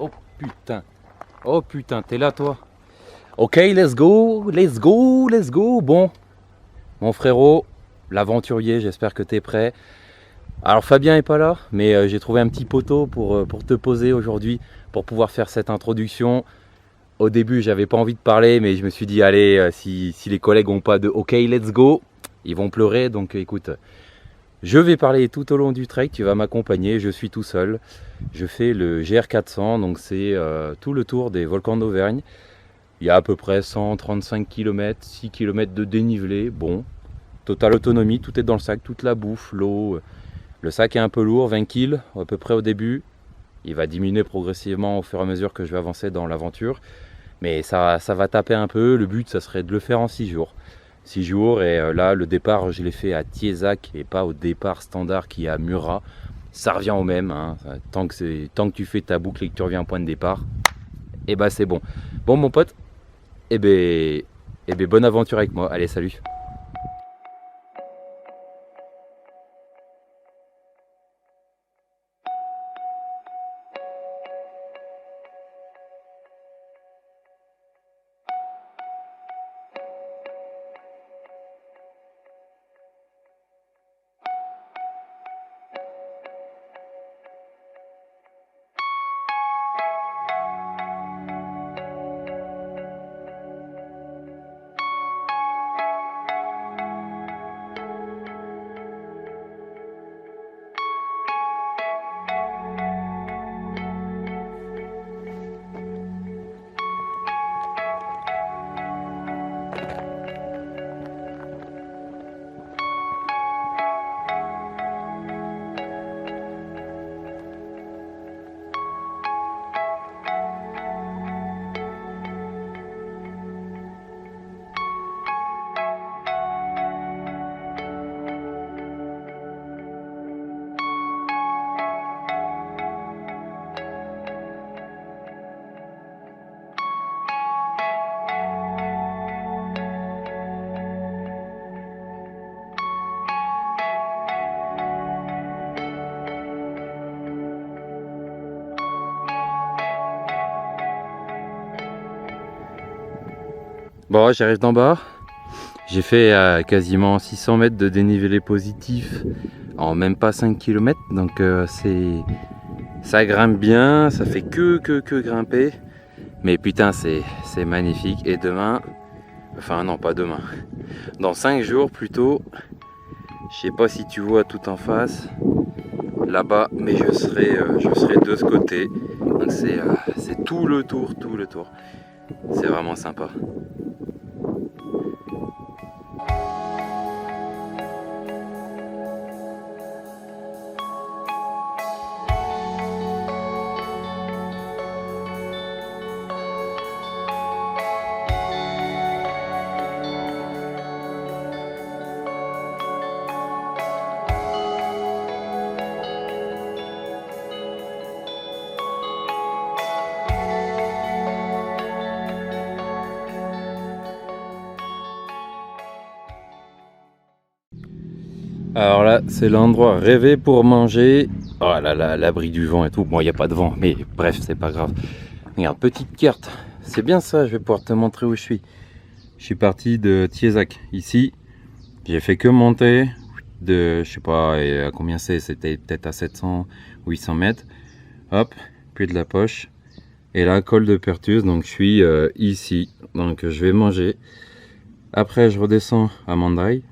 Oh putain. Oh putain, t'es là toi. Ok, let's go, let's go, let's go. Bon, mon frérot, l'aventurier, j'espère que t'es prêt. Alors Fabien est pas là, mais j'ai trouvé un petit poteau pour te poser aujourd'hui, pour pouvoir faire cette introduction. Au début, j'avais pas envie de parler, mais je me suis dit, allez, si les collègues ont pas de ok, let's go, ils vont pleurer. Donc écoute, je vais parler tout au long du trek, tu vas m'accompagner, je suis tout seul. Je fais le GR400, donc c'est tout le tour des volcans d'Auvergne. Il y a à peu près 135 km, 6 km de dénivelé. Bon, totale autonomie, tout est dans le sac, toute la bouffe, l'eau. Le sac est un peu lourd, 20 kg à peu près au début. Il va diminuer progressivement au fur et à mesure que je vais avancer dans l'aventure. Mais ça va taper un peu. Le but, ça serait de le faire en 6 jours. 6 jours, et là, le départ, je l'ai fait à Thiézac et pas au départ standard qui est à Murat. Ça revient au même. Hein. Tant que tu fais ta boucle et que tu reviens au point de départ, et bah c'est bon. Bon, mon pote, bonne aventure avec moi. Allez, salut. Bon, j'arrive d'en bas. J'ai fait quasiment 600 mètres de dénivelé positif en même pas 5 km. Donc ça grimpe bien, ça fait que grimper. Mais putain, c'est magnifique. Et demain, enfin non, pas demain, dans 5 jours plutôt, je sais pas si tu vois tout en face, là-bas, mais je serai de ce côté. Donc c'est tout le tour. C'est vraiment sympa. Alors là, c'est l'endroit rêvé pour manger. Oh là là, l'abri du vent et tout. Bon, il n'y a pas de vent, mais bref, c'est pas grave. Regarde, petite carte. C'est bien ça, je vais pouvoir te montrer où je suis. Je suis parti de Thiézac. Ici, j'ai fait que monter de, je sais pas à combien c'était peut-être à 700 ou 800 mètres. Hop, puis de la poche. Et là, col de Perthus, donc je suis ici. Donc je vais manger. Après, je redescends à Mandaille.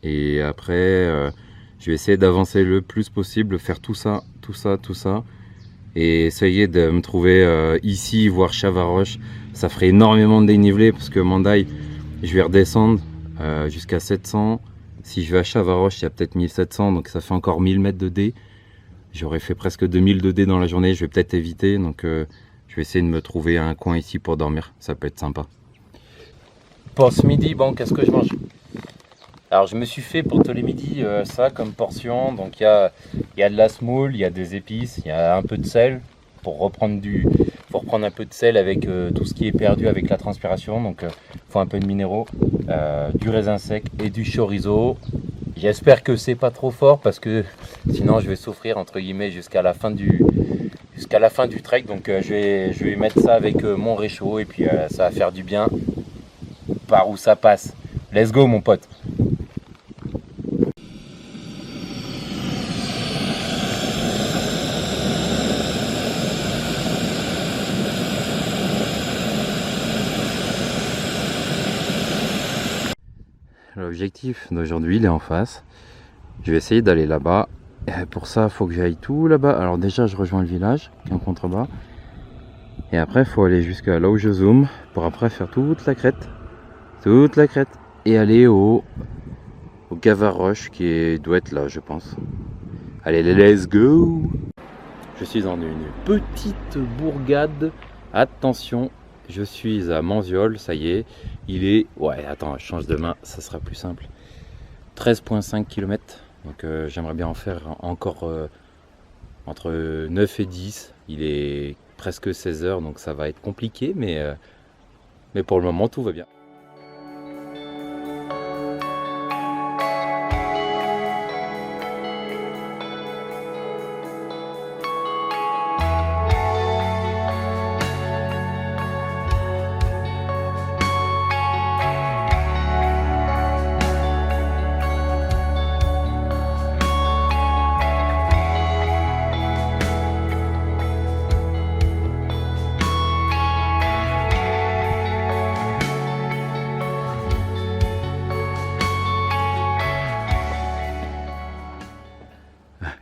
Et après, je vais essayer d'avancer le plus possible, faire tout ça, et essayer de me trouver ici, voire Chavaroche. Ça ferait énormément de dénivelé parce que Mandaille, je vais redescendre jusqu'à 700. Si je vais à Chavaroche, il y a peut-être 1700, donc ça fait encore 1000 mètres de D. J'aurais fait presque 2000 de D dans la journée, je vais peut-être éviter, donc je vais essayer de me trouver un coin ici pour dormir, ça peut être sympa. Pour ce midi, bon, qu'est-ce que je mange ? Alors je me suis fait pour tous les midis ça comme portion, donc il y a de la semoule, il y a des épices, il y a un peu de sel pour reprendre un peu de sel avec tout ce qui est perdu avec la transpiration, donc il faut un peu de minéraux, du raisin sec et du chorizo. J'espère que c'est pas trop fort parce que sinon je vais souffrir entre guillemets jusqu'à la fin du jusqu'à la fin du trek. Donc je vais mettre ça avec mon réchaud et puis ça va faire du bien par où ça passe. Let's go mon pote. L'objectif d'aujourd'hui, il est en face. Je vais essayer d'aller là-bas. Pour ça, il faut que j'aille tout là-bas. Alors déjà, je rejoins le village qui est en contrebas. Et après, il faut aller jusqu'à là où je zoome pour après faire toute la crête. Toute la crête. Et aller au Gavaroche qui doit être là, je pense. Allez, let's go! Je suis dans une petite bourgade. Attention, je suis à Manziol, ça y est. Il est... Ouais, attends, je change de main, ça sera plus simple. 13,5 km. Donc j'aimerais bien en faire encore entre 9 et 10. Il est presque 16 heures, donc ça va être compliqué, mais pour le moment, tout va bien.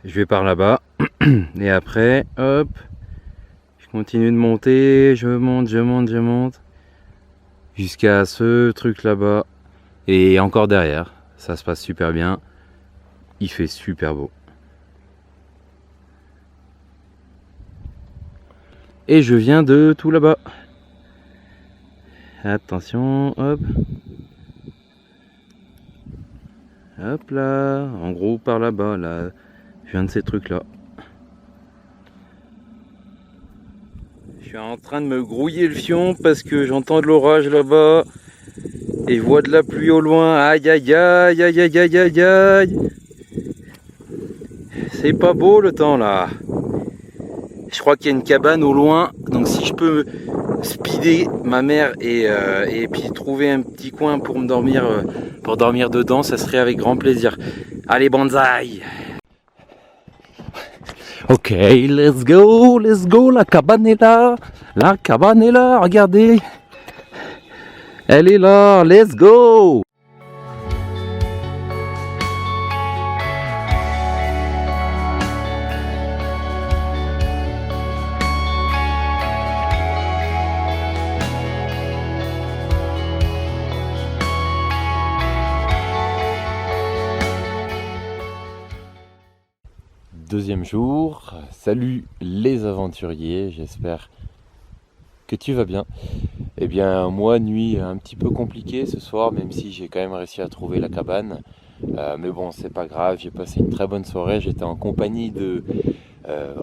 Je vais par là-bas et après, hop, je continue de monter, je monte jusqu'à ce truc là-bas et encore derrière. Ça se passe super bien, il fait super beau. Et je viens de tout là-bas. Attention, hop. Hop là, en gros par là-bas, là. Je viens de ces trucs là. Je suis en train de me grouiller le fion parce que j'entends de l'orage là-bas. Et je vois de la pluie au loin. Aïe aïe aïe aïe aïe aïe aïe aïe. C'est pas beau le temps là. Je crois qu'il y a une cabane au loin. Donc si je peux speeder ma mère et puis trouver un petit coin pour me dormir dedans, ça serait avec grand plaisir. Allez bonsaï. Ok, let's go, la cabane est là, regardez, elle est là, let's go. Deuxième jour, salut les aventuriers, j'espère que tu vas bien. Eh bien moi, nuit un petit peu compliquée ce soir, même si j'ai quand même réussi à trouver la cabane. Mais bon, c'est pas grave, j'ai passé une très bonne soirée, j'étais en compagnie de...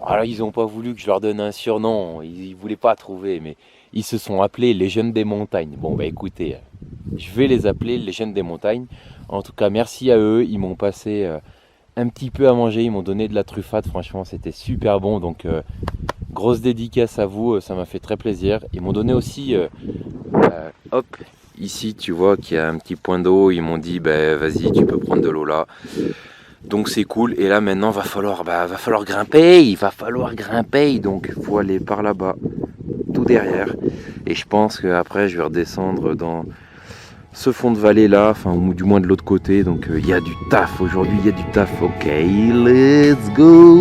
alors ils n'ont pas voulu que je leur donne un surnom, ils voulaient pas trouver, mais ils se sont appelés les jeunes des montagnes. Bon bah écoutez, je vais les appeler les jeunes des montagnes. En tout cas, merci à eux, ils m'ont passé... un petit peu à manger, ils m'ont donné de la truffade, franchement c'était super bon, donc grosse dédicace à vous, ça m'a fait très plaisir. Ils m'ont donné aussi, hop, ici tu vois qu'il y a un petit point d'eau, ils m'ont dit vas-y tu peux prendre de l'eau là, donc c'est cool. Et là maintenant va falloir grimper, donc il faut aller par là-bas, tout derrière, et je pense qu'après je vais redescendre dans ce fond de vallée là, enfin ou du moins de l'autre côté, donc il y a du taf aujourd'hui, il y a du taf. Ok, let's go.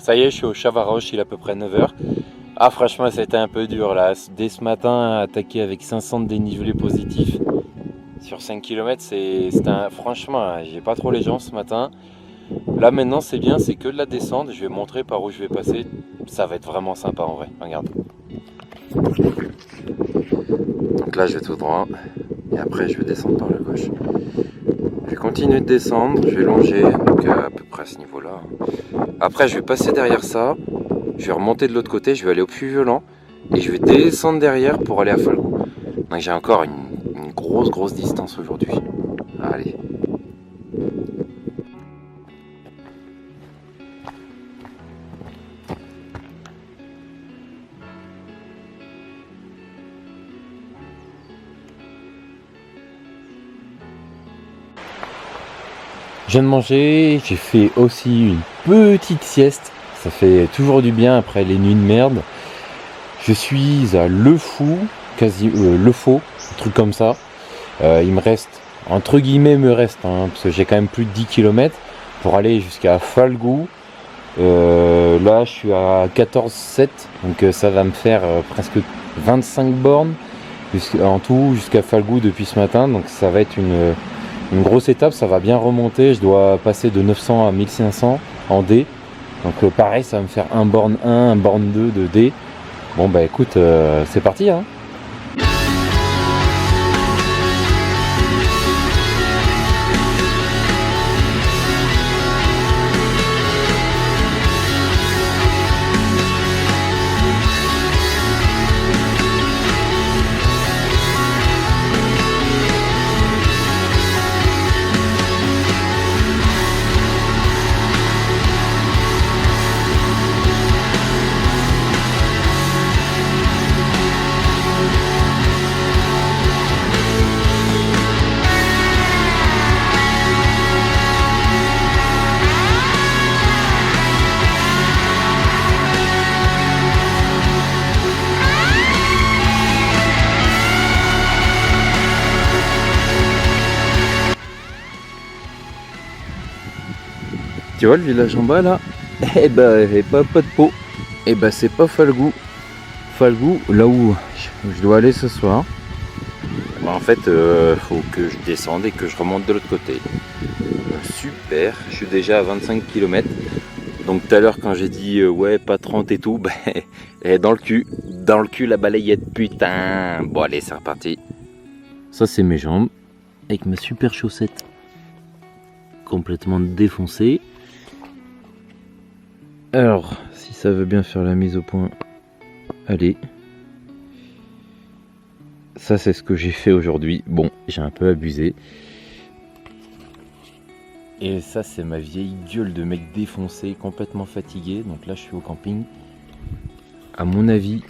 Ça y est, je suis au Chavaroche, il est à peu près 9h. Ah franchement, ça a été un peu dur là. Dès ce matin, attaquer avec 500 de dénivelé positif sur 5 km, franchement, j'ai pas trop les jambes ce matin. Là maintenant c'est bien, c'est que de la descente. Je vais montrer par où je vais passer. Ça va être vraiment sympa en vrai, regarde. Donc là je vais tout droit. Et après je vais descendre par la gauche. Je vais continuer de descendre, je vais longer, donc à peu près à ce niveau-là. Après je vais passer derrière ça. Je vais remonter de l'autre côté, je vais aller au Puy Violent. Et je vais descendre derrière pour aller à Falgou. Donc j'ai encore une grosse distance aujourd'hui. Allez. Je viens de manger, j'ai fait aussi une petite sieste. Ça fait toujours du bien après les nuits de merde. Je suis à Le Fou, Le Faux, un truc comme ça. Il me reste, entre guillemets, parce que j'ai quand même plus de 10 km pour aller jusqu'à Falgou. Là, je suis à 14,7, donc ça va me faire presque 25 bornes en tout jusqu'à Falgou depuis ce matin. Donc ça va être une grosse étape, ça va bien remonter. Je dois passer de 900 à 1500 en D. Donc pareil, ça va me faire un borne 1, un borne 2 de D. Bon bah écoute, c'est parti hein. Tu vois le village en bas là? Eh ben, j'ai pas de peau. Eh ben, c'est pas Falgou. Falgou, là où je dois aller ce soir. Bah, en fait, faut que je descende et que je remonte de l'autre côté. Super, je suis déjà à 25 km. Donc tout à l'heure quand j'ai dit ouais pas 30 et tout, ben dans le cul la balayette putain. Bon allez c'est reparti. Ça c'est mes jambes avec ma super chaussette complètement défoncée. Alors si ça veut bien faire la mise au point, allez. Ça c'est ce que j'ai fait aujourd'hui. Bon j'ai un peu abusé. Et ça c'est ma vieille gueule de mec défoncé, complètement fatigué. Donc là je suis au camping. À mon avis,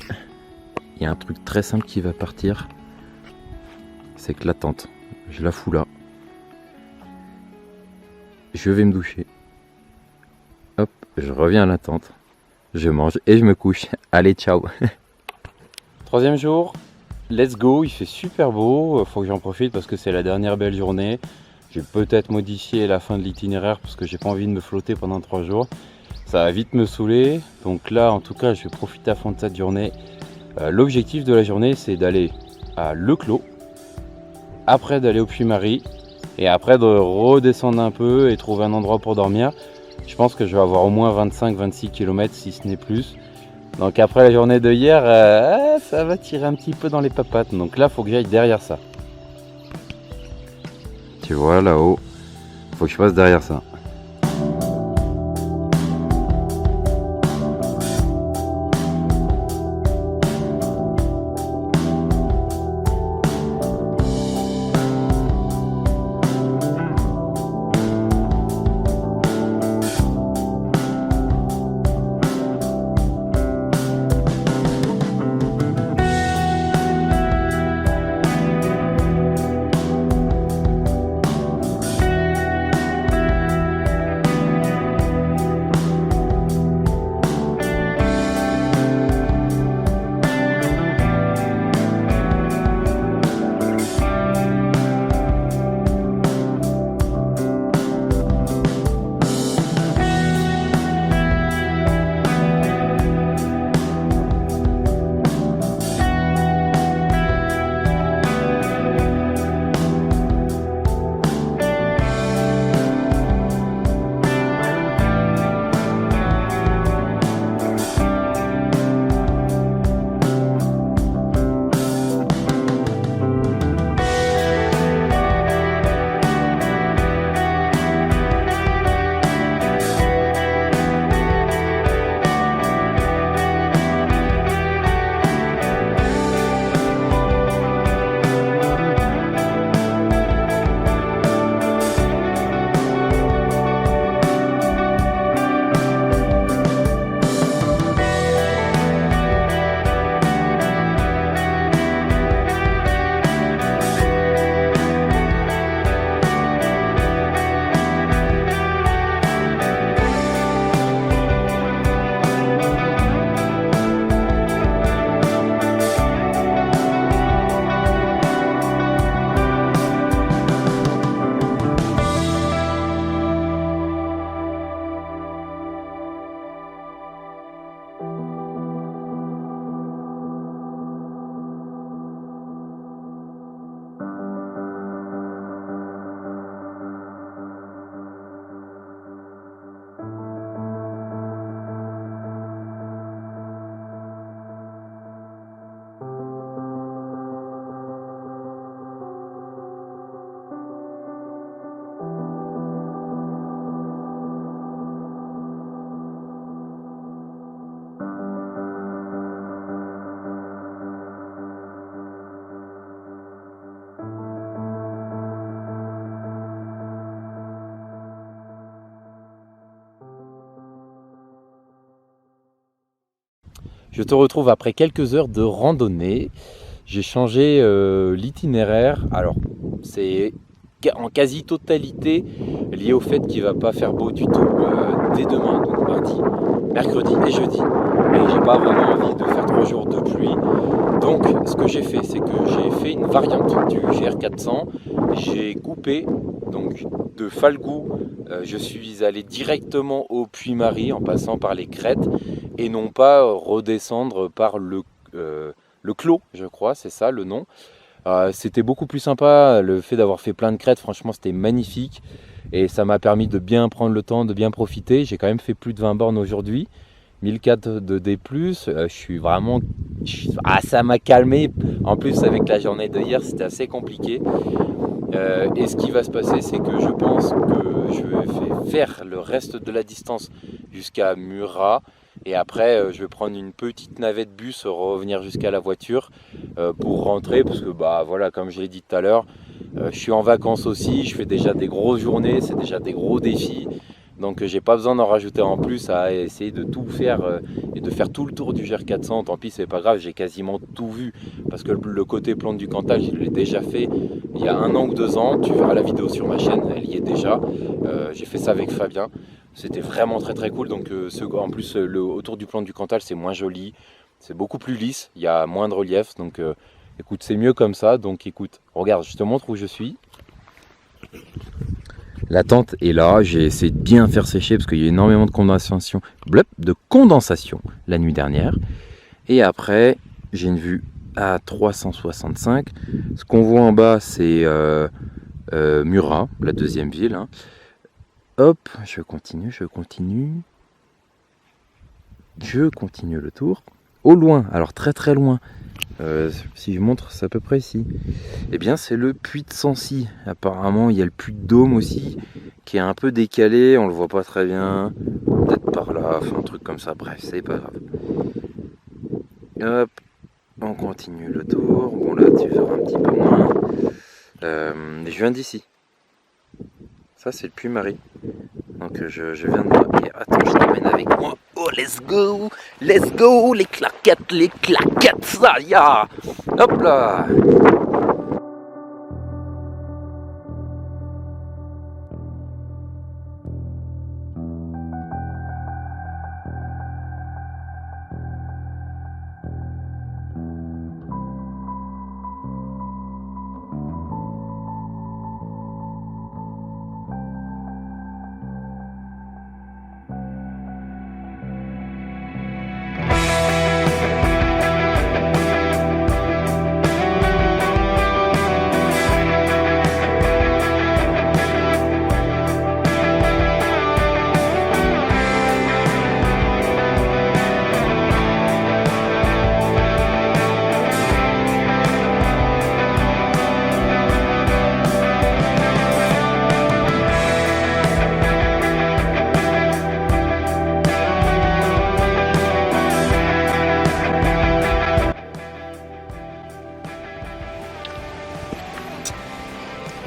il y a un truc très simple qui va partir. C'est que la tente, je la fous là. Je vais me doucher. Hop, je reviens à la tente. Je mange et je me couche. Allez, ciao. Troisième jour, let's go. Il fait super beau. Faut que j'en profite parce que c'est la dernière belle journée. Je vais peut-être modifier la fin de l'itinéraire parce que j'ai pas envie de me flotter pendant 3 jours. Ça va vite me saouler. Donc là, en tout cas, je vais profiter à fond de cette journée. L'objectif de la journée, c'est d'aller à Le Clos. Après, d'aller au Puy-Marie. Et après, de redescendre un peu et trouver un endroit pour dormir. Je pense que je vais avoir au moins 25-26 km si ce n'est plus. Donc après la journée de hier, ça va tirer un petit peu dans les papates. Donc là, il faut que j'aille derrière ça. Tu vois là-haut, faut que je passe derrière ça. Je te retrouve après quelques heures de randonnée. J'ai changé l'itinéraire. Alors, c'est en quasi-totalité lié au fait qu'il ne va pas faire beau du tout dès demain, donc mardi, mercredi et jeudi. Et j'ai pas vraiment envie de faire 3 jours de pluie. Donc, ce que j'ai fait, c'est que j'ai fait une variante du GR400. J'ai coupé donc de Falgou. Je suis allé directement au Puy-Marie en passant par les crêtes et non pas redescendre par le Clos, je crois, c'est ça le nom. C'était beaucoup plus sympa, le fait d'avoir fait plein de crêtes, franchement c'était magnifique et ça m'a permis de bien prendre le temps, de bien profiter. J'ai quand même fait plus de 20 bornes aujourd'hui, 1004 de D+, je suis vraiment... ça m'a calmé, en plus avec la journée de hier c'était assez compliqué. Et ce qui va se passer, c'est que je pense que je vais faire le reste de la distance jusqu'à Murat. Et après, je vais prendre une petite navette bus, revenir jusqu'à la voiture pour rentrer. Parce que, bah voilà, comme je l'ai dit tout à l'heure, je suis en vacances aussi. Je fais déjà des grosses journées, c'est déjà des gros défis. Donc, j'ai pas besoin d'en rajouter en plus à essayer de tout faire et de faire tout le tour du GR400. Tant pis, c'est pas grave, j'ai quasiment tout vu. Parce que le côté plante du Cantal, je l'ai déjà fait il y a 1 an ou 2 ans. Tu verras la vidéo sur ma chaîne, elle y est déjà. J'ai fait ça avec Fabien. C'était vraiment très très cool. Donc en plus autour du plan du Cantal c'est moins joli, c'est beaucoup plus lisse, il y a moins de relief. Donc écoute, c'est mieux comme ça. Donc écoute, regarde, je te montre où je suis. La tente est là, j'ai essayé de bien faire sécher parce qu'il y a énormément de condensation la nuit dernière. Et après j'ai une vue à 365. Ce qu'on voit en bas c'est Murat, la deuxième ville, hein. Hop, je continue le tour. Au loin, alors très très loin, si je montre, c'est à peu près ici. Eh bien, c'est le puits de Sancy. Apparemment, il y a le puits de Dôme aussi, qui est un peu décalé, on le voit pas très bien. Peut-être par là, enfin un truc comme ça, bref, c'est pas grave. Hop, on continue le tour. Bon là, tu verras un petit peu moins. Je viens d'ici. Ça, c'est le Puy-Marie. Donc, je viens de là. Et attends, je t'emmène avec moi. Oh, let's go! Let's go! Les claquettes, ça y a! Hop là!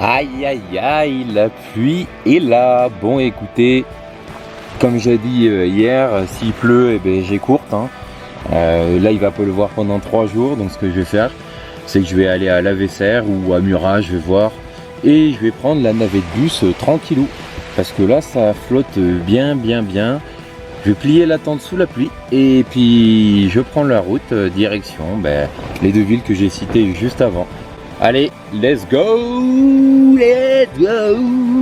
Aïe aïe aïe, la pluie est là. Bon écoutez, comme j'ai dit hier, s'il pleut, eh ben, j'ai courte, hein. Là il va pleuvoir pendant 3 jours, donc ce que je vais faire, c'est que je vais aller à Lavesserre ou à Murat, je vais voir. Et je vais prendre la navette bus tranquillou. Parce que là ça flotte bien. Je vais plier la tente sous la pluie. Et puis je prends la route direction les 2 villes que j'ai citées juste avant. Allez, let's go! Let's go!